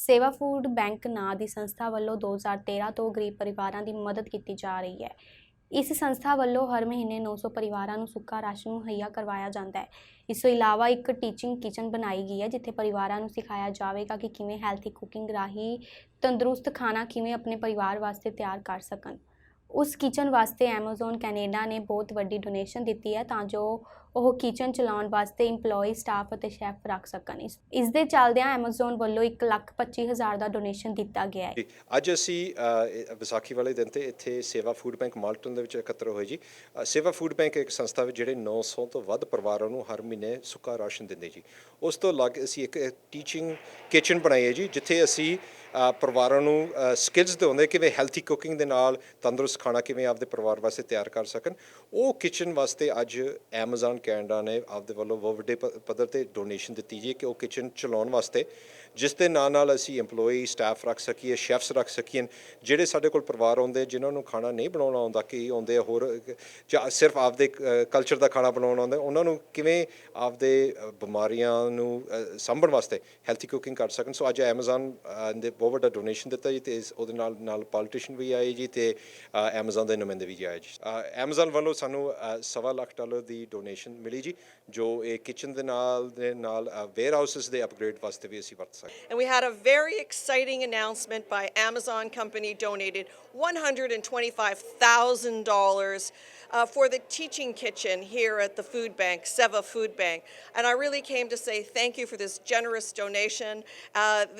ਸੇਵਾ food bank ਨਾਂ ਦੀ ਸੰਸਥਾ ਵੱਲੋਂ 2013 ਤੋਂ ਗਰੀਬ ਪਰਿਵਾਰਾਂ ਦੀ ਮਦਦ ਕੀਤੀ ਜਾ ਰਹੀ ਹੈ। ਇਸ ਸੰਸਥਾ ਵੱਲੋਂ ਹਰ ਮਹੀਨੇ 900 ਪਰਿਵਾਰਾਂ ਨੂੰ ਸੁੱਕਾ ਰਾਸ਼ਨ ਮੁਹੱਈਆ ਕਰਵਾਇਆ ਜਾਂਦਾ ਹੈ। ਇਸ ਤੋਂ ਇਲਾਵਾ ਇੱਕ ਟੀਚਿੰਗ ਕਿਚਨ ਬਣਾਈ ਗਈ ਹੈ, ਜਿੱਥੇ ਪਰਿਵਾਰਾਂ ਨੂੰ ਸਿਖਾਇਆ ਜਾਵੇਗਾ ਕਿ ਕਿਵੇਂ ਹੈਲਥੀ ਕੁਕਿੰਗ ਰਾਹੀਂ ਤੰਦਰੁਸਤ ਖਾਣਾ ਕਿਵੇਂ ਆਪਣੇ ਪਰਿਵਾਰ ਵਾਸਤੇ ਤਿਆਰ ਕਰ ਸਕਣ। ਉਸ ਕਿਚਨ ਵਾਸਤੇ ਐਮਾਜ਼ੋਨ ਕੈਨੇਡਾ ਨੇ ਬਹੁਤ ਵੱਡੀ ਡੋਨੇਸ਼ਨ ਦਿੱਤੀ ਹੈ ਤਾਂ ਜੋ ਉਹ ਕਿਚਨ ਚਲਾਉਣ ਵਾਸਤੇ ਇੰਪਲੋਈ ਸਟਾਫ ਅਤੇ ਸ਼ੈਫ ਰੱਖ ਸਕਣ। ਇਸ ਦੇ ਚੱਲਦਿਆਂ ਐਮਾਜ਼ੋਨ ਵੱਲੋਂ 1,25,000 ਦਾ ਡੋਨੇਸ਼ਨ ਦਿੱਤਾ ਗਿਆ ਹੈ। ਅੱਜ ਅਸੀਂ ਵਿਸਾਖੀ ਵਾਲੇ ਦਿਨ ਤੇ ਇੱਥੇ ਸੇਵਾ ਫੂਡ ਬੈਂਕ ਮਾਲਟਨ ਦੇ ਵਿੱਚ ਇਕੱਤਰ ਹੋਏ ਜੀ। ਸੇਵਾ ਫੂਡ ਬੈਂਕ ਇੱਕ ਸੰਸਥਾ ਵਿੱਚ ਜਿਹੜੇ 900 ਤੋਂ ਵੱਧ ਪਰਿਵਾਰਾਂ ਨੂੰ ਹਰ ਮਹੀਨੇ ਸੁੱਕਾ ਰਾਸ਼ਨ ਦਿੰਦੇ ਜੀ। ਉਸ ਤੋਂ ਅਲੱਗ ਅਸੀਂ ਇੱਕ ਟੀਚਿੰਗ ਕਿਚਨ ਬਣਾਈ ਹੈ ਜੀ, ਜਿੱਥੇ ਅਸੀਂ ਪਰਿਵਾਰਾਂ ਨੂੰ ਸਕਿੱਲਸ ਦਿੰਦੇ ਕਿਵੇਂ ਹੈਲਥੀ ਕੁਕਿੰਗ ਦੇ ਨਾਲ ਤੰਦਰੁਸਤ ਖਾਣਾ ਕਿਵੇਂ ਆਪਦੇ ਪਰਿਵਾਰ ਵਾਸਤੇ ਤਿਆਰ ਕਰ ਸਕਣ। ਉਹ ਕਿਚਨ ਵਾਸਤੇ ਅੱਜ ਐਮਾਜ਼ੋਨ ਕੈਨੇਡਾ ਨੇ ਆਪਦੇ ਵੱਲੋਂ ਬਹੁਤ ਵੱਡੇ ਪੱਧਰ ਤੇ ਡੋਨੇਸ਼ਨ ਦਿੱਤੀ ਜੀ ਕਿ ਉਹ ਕਿਚਨ ਚਲਾਉਣ ਵਾਸਤੇ, ਜਿਸ ਦੇ ਨਾਲ ਅਸੀਂ ਇੰਪਲੋਈ ਸਟਾਫ ਰੱਖ ਸਕੀਏ, ਸ਼ੈਫਸ ਰੱਖ ਸਕੀਏ। ਜਿਹੜੇ ਸਾਡੇ ਕੋਲ ਪਰਿਵਾਰ ਆਉਂਦੇ ਜਿਨ੍ਹਾਂ ਨੂੰ ਖਾਣਾ ਨਹੀਂ ਬਣਾਉਣਾ ਆਉਂਦਾ, ਕਿ ਆਉਂਦੇ ਹੋਰ ਸਿਰਫ ਆਪਦੇ ਕਲਚਰ ਦਾ ਖਾਣਾ ਬਣਾਉਣਾ ਆਉਂਦਾ, ਉਹਨਾਂ ਨੂੰ ਕਿਵੇਂ ਆਪਦੇ ਬਿਮਾਰੀਆਂ ਨੂੰ ਸਾਂਭਣ ਵਾਸਤੇ ਹੈਲਥੀ ਕੁਕਿੰਗ ਕਰ ਸਕਣ। ਸੋ ਅੱਜ ਐਮਾਜ਼ੋਨ ਦੇ ਬਹੁਤ ਵੱਡਾ ਡੋਨੇਸ਼ਨ ਦਿੱਤਾ ਜੀ, ਤੇ ਉਹਦੇ ਨਾਲ ਪੋਲੀਟੀਸ਼ੀਅਨ ਵੀ ਆਏ ਜੀ, ਤੇ ਐਮਾਜ਼ੋਨ ਦੇ ਨੁਮਾਇੰਦੇ ਵੀ ਆਏ ਜੀ। ਐਮਾਜ਼ੋਨ ਵੱਲੋਂ ਸਾਨੂੰ $1.25 ਲੱਖ ਦੀ ਡੋਨੇਸ਼ਨ ਮਿਲੀ ਜੀ, ਜੋ ਇਹ ਕਿਚਨ ਦੇ ਨਾਲ ਵੇਅਰ ਹਾਊਸਿਸ ਦੇ ਅਪਗ੍ਰੇਡ ਵਾਸਤੇ ਵੀ ਅਸੀਂ ਵਰਤ ਸਕਦੇ। And we had a very exciting announcement by Amazon company donated $125,000 for the teaching kitchen here at the food bank, Seva Food Bank. And I really came to say thank you for this generous donation.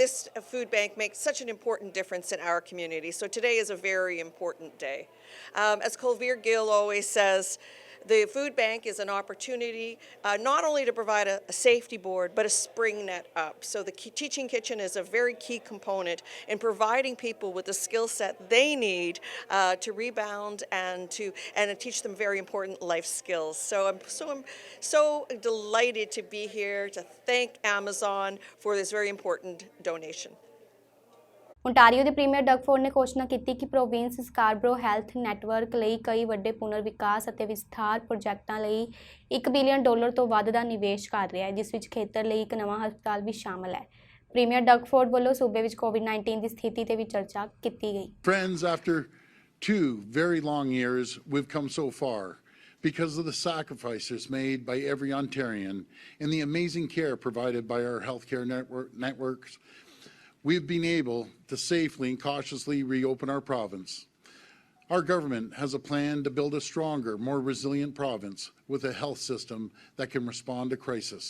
This food bank makes such an important difference in our community. So today is a very important day. As Colvire Gill always says, the food bank is an opportunity not only to provide a safety board, but a spring net up. So the teaching kitchen is a very key component in providing people with the skill set they need to rebound and to teach them very important life skills. So I'm so delighted to be here to thank Amazon for this very important donation. Ontario ਦੇ premier Doug Ford ਨੇ ਘੋਸ਼ਣਾ ਕੀਤੀ ਕਿ province Scarborough health network ਲਈ ਕਈ ਵੱਡੇ ਪੁਨਰ ਵਿਕਾਸ ਅਤੇ ਵਿਸਥਾਰ ਪ੍ਰੋਜੈਕਟਾਂ ਲਈ $1 ਬਿਲੀਅਨ ਤੋਂ ਵੱਧ ਦਾ ਨਿਵੇਸ਼ ਕਰ ਰਿਹਾ ਹੈ, ਜਿਸ ਵਿੱਚ ਖੇਤਰ ਲਈ ਇੱਕ ਨਵਾਂ ਹਸਪਤਾਲ ਵੀ ਸ਼ਾਮਲ ਹੈ। ਪ੍ਰੀਮੀਅਰ ਡਗ ਫੋਰਡ ਵੱਲੋਂ ਸੂਬੇ ਵਿੱਚ ਕੋਵਿਡ-19 ਦੀ ਸਥਿਤੀ ਤੇ ਵੀ ਚਰਚਾ ਕੀਤੀ ਗਈ। Friends, after 2 very long years, we've come so far because of the sacrifices made by every Ontarian and the amazing care provided by our healthcare networks. We've been able to safely and cautiously reopen our province. Our government has a plan to build a stronger, more resilient province with a health system that can respond to crisis.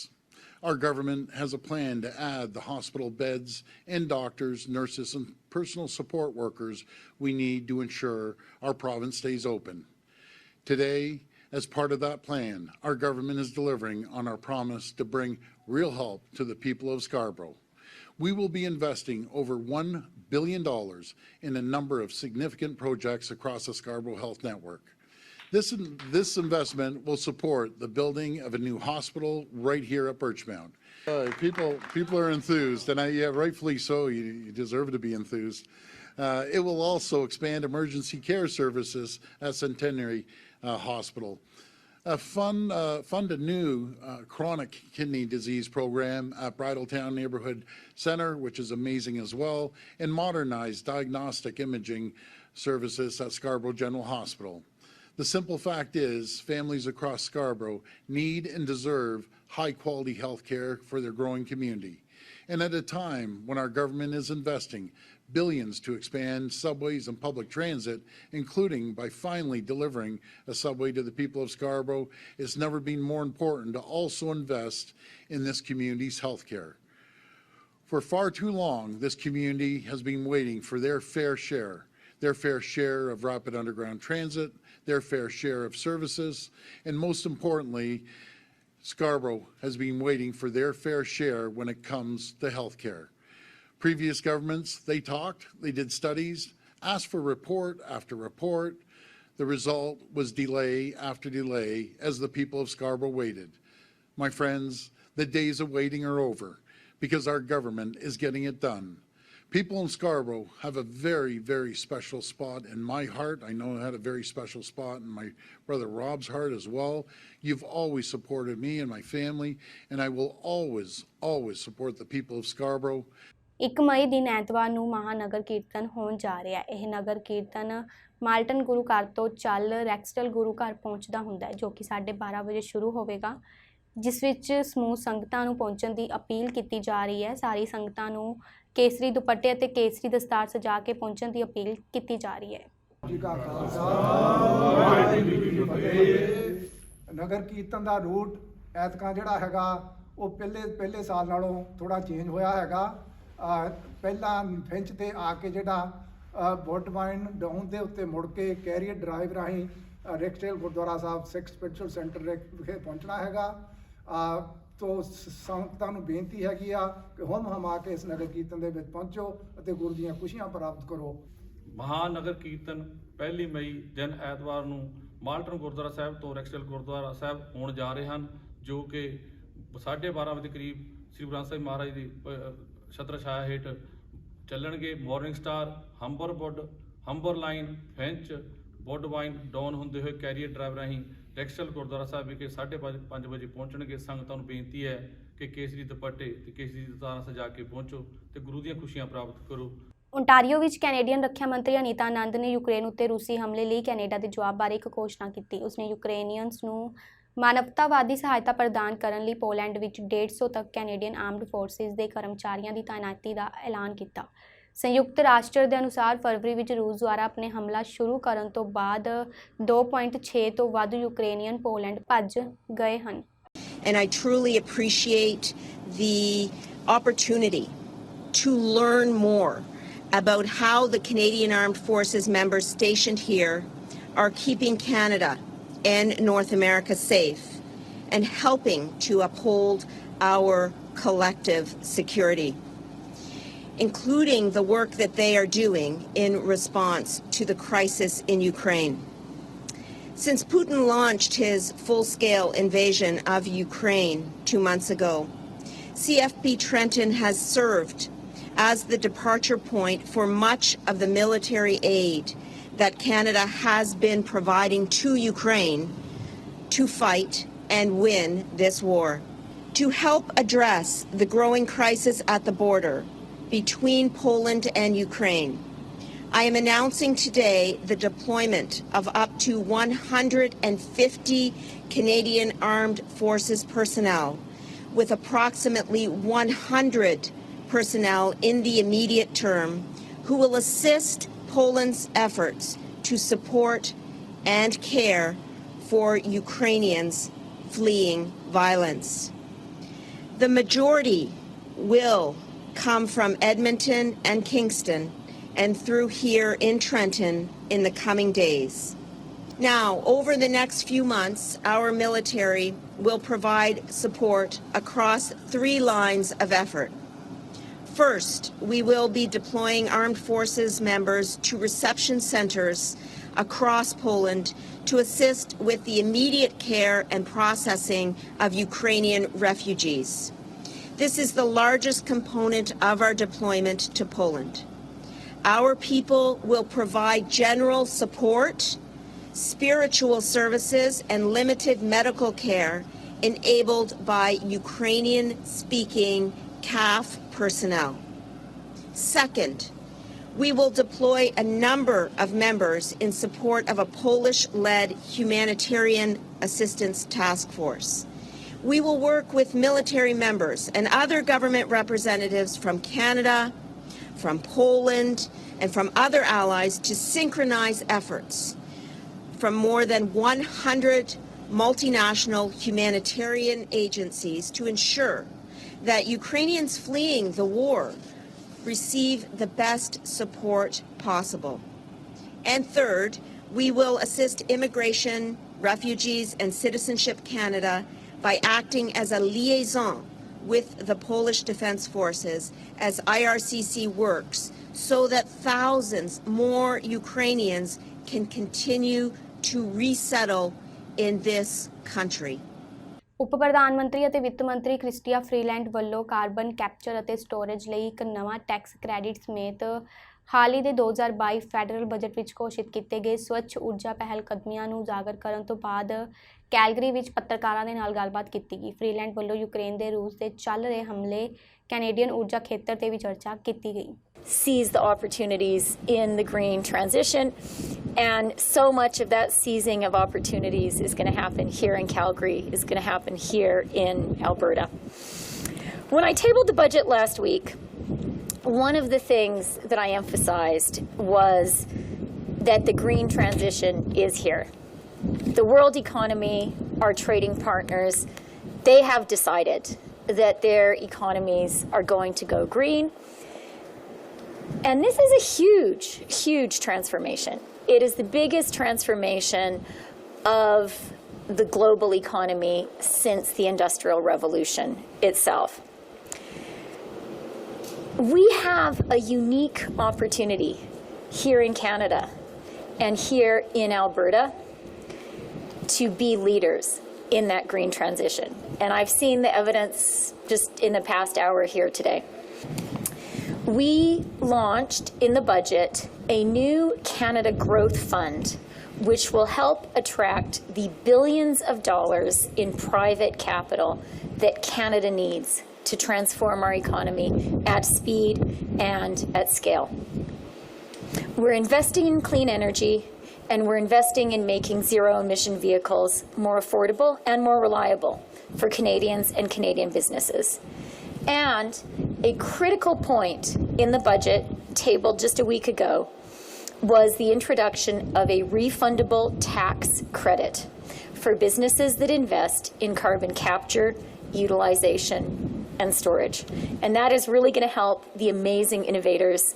Our government has a plan to add the hospital beds and doctors, nurses, and personal support workers we need to ensure our province stays open. Today, as part of that plan, our government is delivering on our promise to bring real help to the people of Scarborough. We will be investing over $1 billion in a number of significant projects across the Scarborough Health Network. This investment will support the building of a new hospital right here at Birchmount. People are enthused, and rightfully so. You deserve to be enthused. It will also expand emergency care services at Centenary Hospital. Fund a new chronic kidney disease program at Bridletown Neighborhood Center, which is amazing as well, and modernize diagnostic imaging services at Scarborough General Hospital. The simple fact is, families across Scarborough need and deserve high-quality health care for their growing community. And at a time when our government is investing billions to expand subways and public transit, including by finally delivering a subway to the people of Scarborough, it's never been more important to also invest in this community's health care. For far too long, this community has been waiting for their fair share of rapid underground transit, their fair share of services, and most importantly, Scarborough has been waiting for their fair share when it comes to health care. Previous governments, they talked, they did studies, asked for report after report. The result was delay after delay as the people of Scarborough waited. My friends, the days of waiting are over because our government is getting it done. People in Scarborough have a very, very special spot in my heart. I know I had a very special spot in my brother Rob's heart as well. You've always supported me and my family, and I will always, always support the people of Scarborough. 1 ਮਈ ਦਿਨ ਐਤਵਾਰ ਨੂੰ ਮਹਾਨਗਰ ਕੀਰਤਨ ਹੋਣ ਜਾ ਰਿਹਾ ਹੈ। ਇਹ ਨਗਰ ਕੀਰਤਨ Malton ਗੁਰੂ ਘਰ ਤੋਂ ਚੱਲ ਰੈਕਸਟਲ ਗੁਰੂ ਘਰ ਪਹੁੰਚਦਾ ਹੁੰਦਾ ਹੈ, ਜੋ ਕਿ 12:30 ਵਜੇ ਸ਼ੁਰੂ ਹੋਵੇਗਾ, ਜਿਸ ਵਿੱਚ ਸਮੂਹ ਸੰਗਤਾਂ ਨੂੰ ਪਹੁੰਚਣ ਦੀ ਅਪੀਲ ਕੀਤੀ ਜਾ ਰਹੀ ਹੈ। ਸਾਰੀ ਸੰਗਤਾਂ ਨੂੰ ਕੇਸਰੀ ਦੁਪੱਟੇ ਅਤੇ ਕੇਸਰੀ ਦਸਤਾਰ ਸਜਾ ਕੇ ਪਹੁੰਚਣ ਦੀ ਅਪੀਲ ਕੀਤੀ ਜਾ ਰਹੀ ਹੈ। ਜੀ ਕਾ ਖਾਲਸਾ ਵਾਹਿਗੁਰੂ ਜੀ ਕੀ ਫਤਿਹ। ਨਗਰ ਕੀਰਤਨ ਦਾ ਰੂਟ ਐਤਕਾਂ ਜਿਹੜਾ ਹੈਗਾ ਉਹ ਪਹਿਲੇ ਸਾਲ ਨਾਲੋਂ ਥੋੜਾ ਚੇਂਜ ਹੋਇਆ ਹੈਗਾ। ਪਹਿਲਾਂ ਫਿੰਚ ਤੇ ਆ ਕੇ ਜਿਹੜਾ ਬੋਟਵਾਈਨ ਡਾਊਨ ਦੇ ਉੱਤੇ ਮੁੜ ਕੇ ਕੈਰੀਅਰ ਡਰਾਈਵ ਰਾਹੀਂ ਰੈਕਸਟੇਲ ਗੁਰਦੁਆਰਾ ਸਾਹਿਬ ਸਿੱਖ ਸਪਿਰਿਚੁਅਲ ਸੈਂਟਰ ਵਿਖੇ ਪਹੁੰਚਣਾ ਹੈਗਾ। ਤੋ ਸੰਗਤਾਂ ਨੂੰ ਬੇਨਤੀ ਹੈਗੀ ਆ ਕਿ ਹੁਮ ਹਮਾ ਕੇ ਇਸ ਨਗਰ ਕੀਰਤਨ ਦੇ ਵਿੱਚ ਪਹੁੰਚੋ ਅਤੇ ਗੁਰੂ ਦੀਆਂ ਖੁਸ਼ੀਆਂ ਪ੍ਰਾਪਤ ਕਰੋ। ਮਹਾਨਗਰ ਕੀਰਤਨ 1 ਮਈ ਦਿਨ ਐਤਵਾਰ ਨੂੰ ਮਾਲਟਨ ਗੁਰਦੁਆਰਾ ਸਾਹਿਬ ਤੋਂ ਰੈਕਸਟੇਲ ਗੁਰਦੁਆਰਾ ਸਾਹਿਬ ਹੋਣ ਜਾ ਰਹੇ ਹਨ, ਜੋ ਕਿ 12:30 ਵਜੇ ਦੇ ਕਰੀਬ ਸ੍ਰੀ ਗੁਰੂ ਗ੍ਰੰਥ ਸਾਹਿਬ ਮਹਾਰਾਜ ਦੀ ਛਤਰ ਛਾਇਆ ਹੇਠ ਚੱਲਣਗੇ। Morning star, Humber line, finch, ਬੋਡਵਾਈਨ ਡਾਊਨ ਹੁੰਦੇ ਹੋਏ ਕੈਰੀਅਰ ਡਰਾਈਵ ਰਾਹੀਂ ਰੈਕਸਟੇਲ ਗੁਰਦੁਆਰਾ ਸਾਹਿਬ ਵਿਖੇ 5:30 ਵਜੇ ਪਹੁੰਚਣਗੇ। ਸੰਗਤਾਂ ਨੂੰ ਬੇਨਤੀ ਹੈ ਕਿ ਕੇਸਰੀ ਦੁਪੱਟੇ ਤੇ ਕੇਸਰੀ ਦਸਤਾਰਾਂ ਸਜਾ ਕੇ ਪਹੁੰਚੋ ਤੇ ਗੁਰੂ ਦੀਆਂ ਖੁਸ਼ੀਆਂ ਪ੍ਰਾਪਤ ਕਰੋ। ਓਨਟਾਰੀਓ ਵਿੱਚ ਕੈਨੇਡੀਅਨ ਰੱਖਿਆ ਮੰਤਰੀ ਅਨੀਤਾ ਆਨੰਦ ਨੇ ਯੂਕਰੇਨ ਉੱਤੇ ਰੂਸੀ ਹਮਲੇ ਲਈ ਕੈਨੇਡਾ ਦੇ ਜਵਾਬ ਬਾਰੇ ਇੱਕ ਘੋਸ਼ਣਾ ਕੀਤੀ। ਉਸਨੇ ਯੂਕਰੇਨੀਅਨਸ ਨੂੰ ਮਾਨਵਤਾਵਾਦੀ ਸਹਾਇਤਾ ਪ੍ਰਦਾਨ ਕਰਨ ਲਈ ਪੋਲੈਂਡ ਵਿੱਚ 150 ਤੱਕ ਕੈਨੇਡੀਅਨ ਆਰਮਡ ਫੋਰਸਿਸ ਦੇ ਕਰਮਚਾਰੀਆਂ ਦੀ ਤਾਇਨਾਤੀ ਦਾ ਐਲਾਨ ਕੀਤਾ। ਸੰਯੁਕਤ ਰਾਸ਼ਟਰ ਦੇ ਅਨੁਸਾਰ ਫਰਵਰੀ ਵਿੱਚ ਰੂਸ ਦੁਆਰਾ ਆਪਣੇ ਹਮਲਾ ਸ਼ੁਰੂ ਕਰਨ ਤੋਂ ਬਾਅਦ 2.6 ਤੋਂ ਵੱਧ ਯੂਕਰੇਨੀਅਨ ਪੋਲੈਂਡ ਭੱਜ ਗਏ ਹਨ। And I truly appreciate the opportunity to learn more about how the Canadian Armed Forces members stationed here are keeping Canada and North America safe and helping to uphold our collective security, including the work that they are doing in response to the crisis in Ukraine. Since Putin launched his full-scale invasion of Ukraine 2 months ago, CFB Trenton has served as the departure point for much of the military aid that Canada has been providing to Ukraine to fight and win this war. To help address the growing crisis at the border between Poland and Ukraine, I am announcing today the deployment of up to 150 Canadian Armed Forces personnel, with approximately 100 personnel in the immediate term, who will assist Poland's efforts to support and care for Ukrainians fleeing violence. The majority will come from Edmonton and Kingston and through here in Trenton in the coming days. Now, over the next few months, our military will provide support across 3 lines of effort. First, we will be deploying armed forces members to reception centers across Poland to assist with the immediate care and processing of Ukrainian refugees. This is the largest component of our deployment to Poland. Our people will provide general support, spiritual services, and limited medical care enabled by Ukrainian-speaking CAF personnel. Second, we will deploy a number of members in support of a Polish-led humanitarian assistance task force. We will work with military members and other government representatives from Canada, from Poland, and from other allies to synchronize efforts from more than 100 multinational humanitarian agencies to ensure that Ukrainians fleeing the war receive the best support possible. And third, we will assist Immigration, Refugees, and Citizenship Canada by acting as a liaison with the Polish Defense Forces as IRCC works so that thousands more Ukrainians can continue to resettle in this country. ਉਪ ਪ੍ਰਧਾਨ ਮੰਤਰੀ ਅਤੇ ਵਿੱਤ ਮੰਤਰੀ Christy Freeland ਵੱਲੋਂ carbon capture ਅਤੇ storage ਲਈ ਇੱਕ ਨਵਾਂ ਟੈਕਸ ਕ੍ਰੈਡਿਟ ਸਮੇਤ ਹਾਲ ਹੀ ਦੇ 2022 ਫੈਡਰਲ ਬਜਟ ਵਿੱਚ ਘੋਸ਼ਿਤ ਕੀਤੇ ਗਏ ਸਵੱਛ ਊਰਜਾ ਪਹਿਲ ਕਦਮੀਆਂ ਨੂੰ ਉਜਾਗਰ ਕਰਨ ਤੋਂ ਬਾਅਦ ਕੈਲਗਰੀ ਵਿੱਚ ਪੱਤਰਕਾਰਾਂ ਦੇ ਨਾਲ ਗੱਲਬਾਤ ਕੀਤੀ ਗਈ। ਫਰੀਲੈਂਡ ਵੱਲੋਂ ਯੂਕਰੇਨ ਦੇ ਰੂਸ ਦੇ ਚੱਲ ਰਹੇ ਹਮਲੇ ਕੈਨੇਡੀਅਨ ਊਰਜਾ ਖੇਤਰ ਤੇ ਵੀ ਚਰਚਾ ਕੀਤੀ ਗਈ। Seize the opportunities in the green transition, and so much of that seizing of opportunities is going to happen here in Calgary, is going to happen here in Alberta. When I tabled the budget last week, one of the things that I emphasized was that the green transition is here. The world economy, our trading partners, they have decided that their economies are going to go green. And this is a huge, huge transformation. It is the biggest transformation of the global economy since the Industrial Revolution itself. We have a unique opportunity here in Canada and here in Alberta to be leaders in that green transition. And I've seen the evidence just in the past hour here today. We launched in the budget a new Canada Growth Fund, which will help attract the billions of dollars in private capital that Canada needs to transform our economy at speed and at scale. We're investing in clean energy, and we're investing in making zero-emission vehicles more affordable and more reliable for Canadians and Canadian businesses. And a critical point in the budget tabled just a week ago was the introduction of a refundable tax credit for businesses that invest in carbon capture, utilization, and storage. And that is really going to help the amazing innovators